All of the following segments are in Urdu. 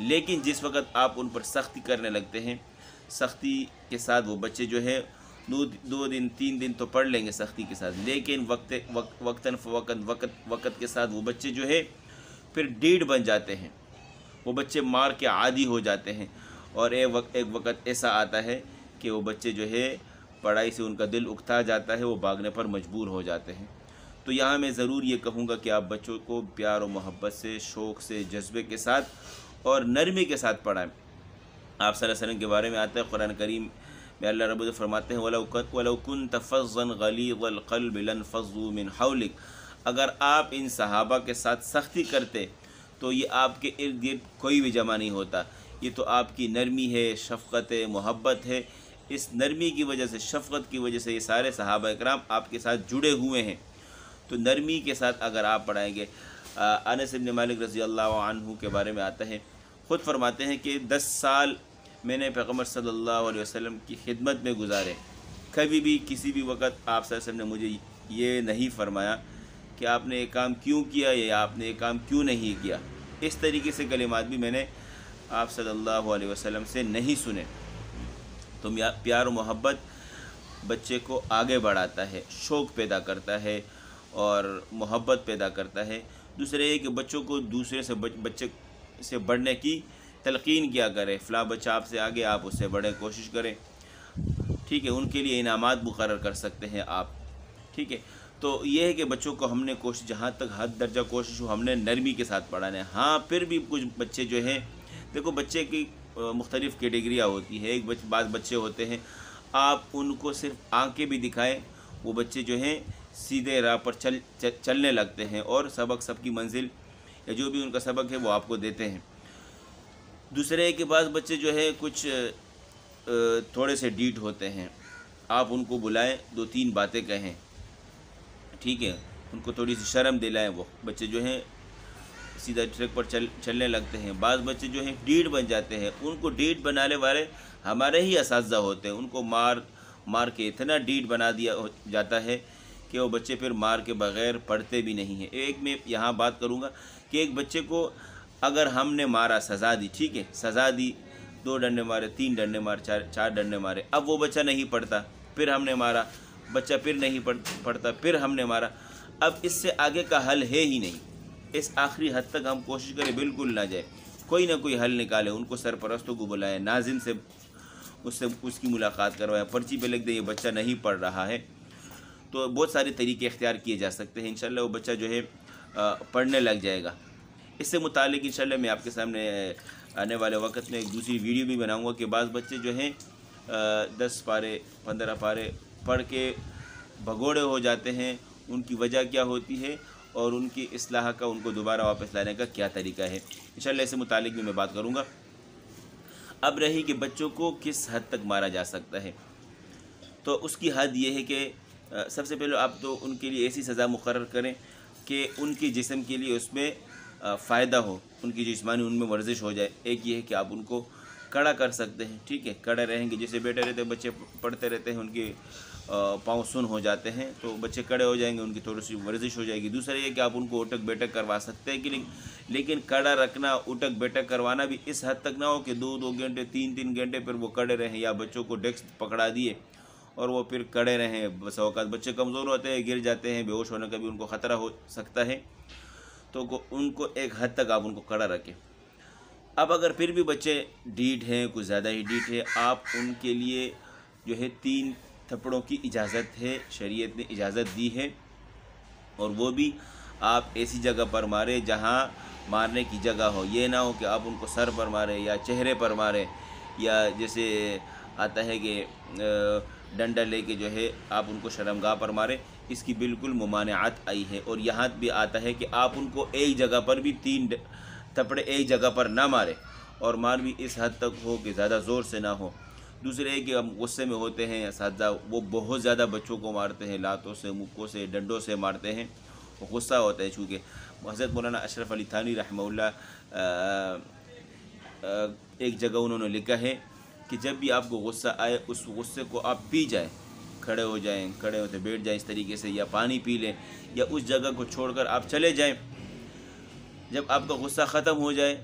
لیکن جس وقت آپ ان پر سختی کرنے لگتے ہیں، سختی کے ساتھ وہ بچے جو ہے 2 دن 3 دن تو پڑھ لیں گے سختی کے ساتھ، لیکن وقتاً فوقت وقت کے ساتھ وہ بچے جو ہے پھر ڈیڑھ بن جاتے ہیں، وہ بچے مار کے عادی ہو جاتے ہیں، اور ایک وقت ایسا آتا ہے کہ وہ بچے جو ہے پڑھائی سے ان کا دل اکتا جاتا ہے، وہ بھاگنے پر مجبور ہو جاتے ہیں۔ تو یہاں میں ضرور یہ کہوں گا کہ آپ بچوں کو پیار و محبت سے، شوق سے، جذبے کے ساتھ اور نرمی کے ساتھ پڑھائیں۔ آپ صلی اللہ علیہ وسلم کے بارے میں آتا ہے قرآن کریم میں، اللہ رب العزت فرماتے ہیں وَلَوْ كُنْتَ فَظًّا غَلِيظَ الْقَلْبِ لَانفَضُّوا مِنْ حَوْلِكَ، اگر آپ ان صحابہ کے ساتھ سختی کرتے تو یہ آپ کے ارد گرد کوئی بھی جمع نہیں ہوتا۔ یہ تو آپ کی نرمی ہے، شفقت ہے، محبت ہے، اس نرمی کی وجہ سے، شفقت کی وجہ سے یہ سارے صحابہ اکرام آپ کے ساتھ جڑے ہوئے ہیں۔ تو نرمی کے ساتھ اگر آپ پڑھائیں گے، انس بن مالک رضی اللہ عنہ کے بارے میں آتا ہے، خود فرماتے ہیں کہ 10 سال میں نے پیغمبر صلی اللہ علیہ وسلم کی خدمت میں گزارے، کبھی بھی کسی بھی وقت آپ صلی اللہ علیہ وسلم نے مجھے یہ نہیں فرمایا کہ آپ نے ایک کام کیوں کیا یا آپ نے ایک کام کیوں نہیں کیا۔ اس طریقے سے کلمات بھی میں نے آپ صلی اللہ علیہ وسلم سے نہیں سنے۔ تو پیار و محبت بچے کو آگے بڑھاتا ہے، شوق پیدا کرتا ہے اور محبت پیدا کرتا ہے۔ دوسرے یہ کہ بچوں کو دوسرے سے بچے سے بڑھنے کی تلقین کیا کرے، فلاں بچہ آپ سے آگے، آپ اس سے بڑھے کوشش کریں، ٹھیک ہے، ان کے لیے انعامات مقرر کر سکتے ہیں آپ، ٹھیک ہے۔ تو یہ ہے کہ بچوں کو ہم نے کوشش، جہاں تک حد درجہ کوشش ہو، ہم نے نرمی کے ساتھ پڑھانا ہے۔ ہاں پھر بھی کچھ بچے جو ہیں، دیکھو بچے کی مختلف کیٹیگریاں ہوتی ہیں، بعض بچے ہوتے ہیں آپ ان کو صرف آنکھیں بھی دکھائیں، وہ بچے جو ہیں سیدھے راہ پر چلنے لگتے ہیں اور سب کی منزل یا جو بھی ان کا سبق ہے وہ آپ کو دیتے ہیں۔ دوسرے کے بعض بچے جو ہے کچھ تھوڑے سے ڈیٹ ہوتے ہیں، آپ ان کو بلائیں، 2-3 باتیں کہیں، ٹھیک ہے، ان کو تھوڑی سی شرم دلائیں، وہ بچے جو ہیں سیدھا ٹریک پر چلنے لگتے ہیں۔ بعض بچے جو ہیں ڈیٹ بن جاتے ہیں، ان کو ڈیٹ بنانے والے ہمارے ہی اساتذہ ہوتے ہیں، ان کو مار کے اتنا ڈیٹ بنا دیا جاتا ہے کہ وہ بچے پھر مار کے بغیر پڑھتے بھی نہیں ہیں۔ ایک میں یہاں بات کروں گا کہ ایک بچے کو اگر ہم نے مارا، سزا دی، ٹھیک ہے، سزا دی، 2 ڈنڈے مارے، 3 ڈنڈے مارے، 4 ڈنڈے مارے، اب وہ بچہ نہیں پڑھتا، پھر ہم نے مارا، بچہ پھر نہیں پڑھتا، پھر ہم نے مارا، اب اس سے آگے کا حل ہے ہی نہیں۔ اس آخری حد تک ہم کوشش کریں بالکل نہ جائے، کوئی نہ کوئی حل نکالے، ان کو سرپرستوں کو بلائیں، ناظم سے اس کی ملاقات کروائیں، پرچی پہ لکھ دیں یہ بچہ نہیں پڑھ رہا ہے۔ تو بہت سارے طریقے اختیار کیے جا سکتے ہیں، انشاءاللہ وہ بچہ جو ہے پڑھنے لگ جائے گا۔ اس سے متعلق انشاءاللہ میں آپ کے سامنے آنے والے وقت میں ایک دوسری ویڈیو بھی بناؤں گا کہ بعض بچے جو ہیں 10 پارے 15 پارے پڑھ کے بھگوڑے ہو جاتے ہیں، ان کی وجہ کیا ہوتی ہے اور ان کی اصلاح کا، ان کو دوبارہ واپس لانے کا کیا طریقہ ہے، انشاءاللہ اس سے متعلق بھی میں بات کروں گا۔ اب رہی کہ بچوں کو کس حد تک مارا جا سکتا ہے، تو اس کی حد یہ ہے کہ سب سے پہلے آپ تو ان کے لیے ایسی سزا مقرر کریں کہ ان کے جسم کے لیے اس میں فائدہ ہو، ان کی جسمانی ان میں ورزش ہو جائے۔ ایک یہ ہے کہ آپ ان کو کڑا کر سکتے ہیں، ٹھیک ہے، کڑے رہیں گے، جیسے بیٹھے رہتے ہیں بچے پڑھتے رہتے ہیں، ان کے پاؤں سن ہو جاتے ہیں، تو بچے کڑے ہو جائیں گے، ان کی تھوڑی سی ورزش ہو جائے گی۔ دوسرا یہ کہ آپ ان کو اٹک بیٹھک کروا سکتے ہیں کہ لیکن کڑا رکھنا، اٹک بیٹھک کروانا بھی اس حد تک نہ ہو کہ 2 گھنٹے 3 گھنٹے پھر وہ کڑے رہیں، یا بچوں کو ڈیسک پکڑا دیے اور وہ پھر کڑے رہیں۔ بس اوقات بچے کمزور ہوتے ہیں، گر جاتے ہیں، بے ہوش ہونے کا بھی ان کو خطرہ ہو سکتا ہے، تو ان کو ایک حد تک آپ ان کو کڑا رکھیں۔ اب اگر پھر بھی بچے ڈیٹ ہیں، کچھ زیادہ ہی ڈیٹ ہے، آپ ان کے لیے جو ہے 3 تھپڑوں کی اجازت ہے، شریعت نے اجازت دی ہے، اور وہ بھی آپ ایسی جگہ پر مارے جہاں مارنے کی جگہ ہو۔ یہ نہ ہو کہ آپ ان کو سر پر مارے یا چہرے پر مارے، یا جیسے آتا ہے کہ ڈنڈا لے کے جو ہے آپ ان کو شرمگاہ پر مارے، اس کی بالکل ممانعت آئی ہے۔ اور یہاں بھی آتا ہے کہ آپ ان کو ایک جگہ پر بھی 3 تھپڑے ایک جگہ پر نہ مارے، اور مار بھی اس حد تک ہو کہ زیادہ زور سے نہ ہو۔ دوسرے ہے کہ ہم غصے میں ہوتے ہیں، اساتذہ وہ بہت زیادہ بچوں کو مارتے ہیں، لاتوں سے، مکوں سے، ڈنڈوں سے مارتے ہیں، وہ غصہ ہوتا ہے۔ چونکہ حضرت مولانا اشرف علی تھانوی رحمہ اللہ ایک جگہ انہوں نے لکھا ہے کہ جب بھی آپ کو غصہ آئے، اس غصے کو آپ پی جائیں، کھڑے ہو جائیں، کھڑے ہوتے بیٹھ جائیں اس طریقے سے، یا پانی پی لیں، یا اس جگہ کو چھوڑ کر آپ چلے جائیں۔ جب آپ کا غصہ ختم ہو جائے،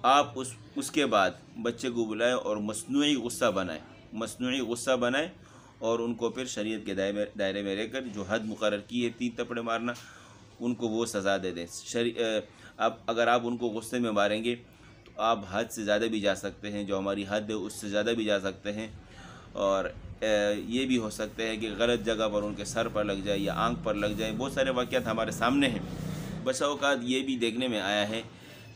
آپ اس کے بعد بچے کو بلائیں اور مصنوعی غصہ بنائیں اور ان کو پھر شریعت کے دائرے میں رہ کر جو حد مقرر کی ہے 3 تپڑے مارنا، ان کو وہ سزا دے دیں۔ اب اگر آپ ان کو غصے میں ماریں گے تو آپ حد سے زیادہ بھی جا سکتے ہیں، جو ہماری حد ہے اس سے زیادہ بھی جا سکتے ہیں، اور یہ بھی ہو سکتا ہے کہ غلط جگہ پر ان کے سر پر لگ جائے یا آنکھ پر لگ جائے۔ بہت سارے واقعات ہمارے سامنے ہیں۔ بسا اوقات یہ بھی دیکھنے میں آیا ہے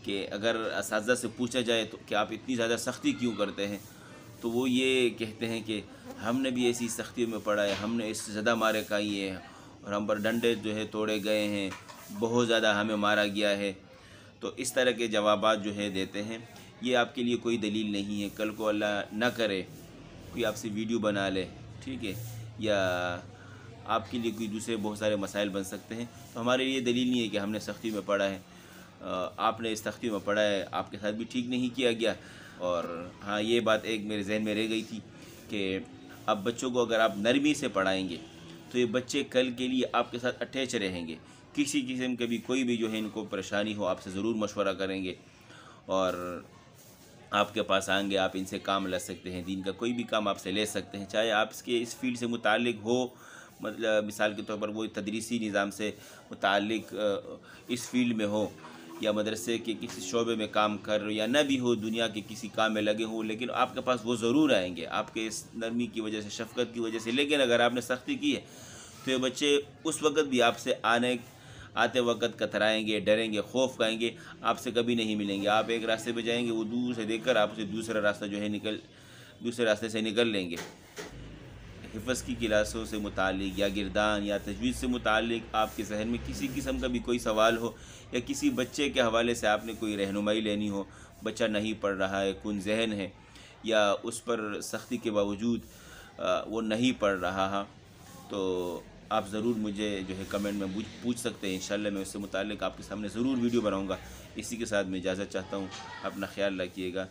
کہ اگر اساتذہ سے پوچھا جائے تو کہ آپ اتنی زیادہ سختی کیوں کرتے ہیں، تو وہ یہ کہتے ہیں کہ ہم نے بھی ایسی سختیوں میں پڑھا ہے، ہم نے اس سے زیادہ مارے کھائی ہیں اور ہم پر ڈنڈے جو ہے توڑے گئے ہیں، بہت زیادہ ہمیں مارا گیا ہے۔ تو اس طرح کے جوابات جو ہے دیتے ہیں، یہ آپ کے لیے کوئی دلیل نہیں ہے۔ کل کو اللہ نہ کرے کوئی آپ سے ویڈیو بنا لے، ٹھیک ہے، یا آپ کے لیے کوئی دوسرے بہت سارے مسائل بن سکتے ہیں، تو ہمارے لیے دلیل نہیں ہے کہ ہم نے سختی میں پڑھا ہے۔ آپ نے اس سختی میں پڑھا ہے، آپ کے ساتھ بھی ٹھیک نہیں کیا گیا۔ اور ہاں، یہ بات ایک میرے ذہن میں رہ گئی تھی کہ اب بچوں کو اگر آپ نرمی سے پڑھائیں گے تو یہ بچے کل کے لیے آپ کے ساتھ اٹیچ رہیں گے۔ کسی قسم کے بھی کوئی بھی جو ہے ان کو پریشانی ہو، آپ سے ضرور مشورہ کریں گے اور آپ کے پاس آئیں گے، آپ ان سے کام لے سکتے ہیں، دین کا کوئی بھی کام آپ سے لے سکتے ہیں، چاہے آپ اس فیلڈ سے متعلق ہو، مطلب مثال کے طور پر وہ تدریسی نظام سے متعلق اس فیلڈ میں ہو، یا مدرسے کے کسی شعبے میں کام کر یا نہ بھی ہو، دنیا کے کسی کام میں لگے ہوں، لیکن آپ کے پاس وہ ضرور آئیں گے آپ کے اس نرمی کی وجہ سے، شفقت کی وجہ سے۔ لیکن اگر آپ نے سختی کی ہے تو یہ بچے اس وقت بھی آپ سے آتے وقت کترائیں گے، ڈریں گے، خوف کھائیں گے، آپ سے کبھی نہیں ملیں گے۔ آپ ایک راستے پہ جائیں گے، وہ دور سے دیکھ کر آپ سے دوسرا راستہ جو ہے دوسرے راستے سے نکل لیں گے۔ حفظ کی کلاسوں سے متعلق یا گردان یا تجوید سے متعلق آپ کے ذہن میں کسی قسم کا بھی کوئی سوال ہو، یا کسی بچے کے حوالے سے آپ نے کوئی رہنمائی لینی ہو، بچہ نہیں پڑھ رہا ہے، کن ذہن ہے، یا اس پر سختی کے باوجود وہ نہیں پڑھ رہا ہے، تو آپ ضرور مجھے جو ہے کمنٹ میں پوچھ سکتے ہیں۔ انشاءاللہ میں اس سے متعلق آپ کے سامنے ضرور ویڈیو بناؤں گا۔ اسی کے ساتھ میں اجازت چاہتا ہوں، اپنا خیال رکھیے گا۔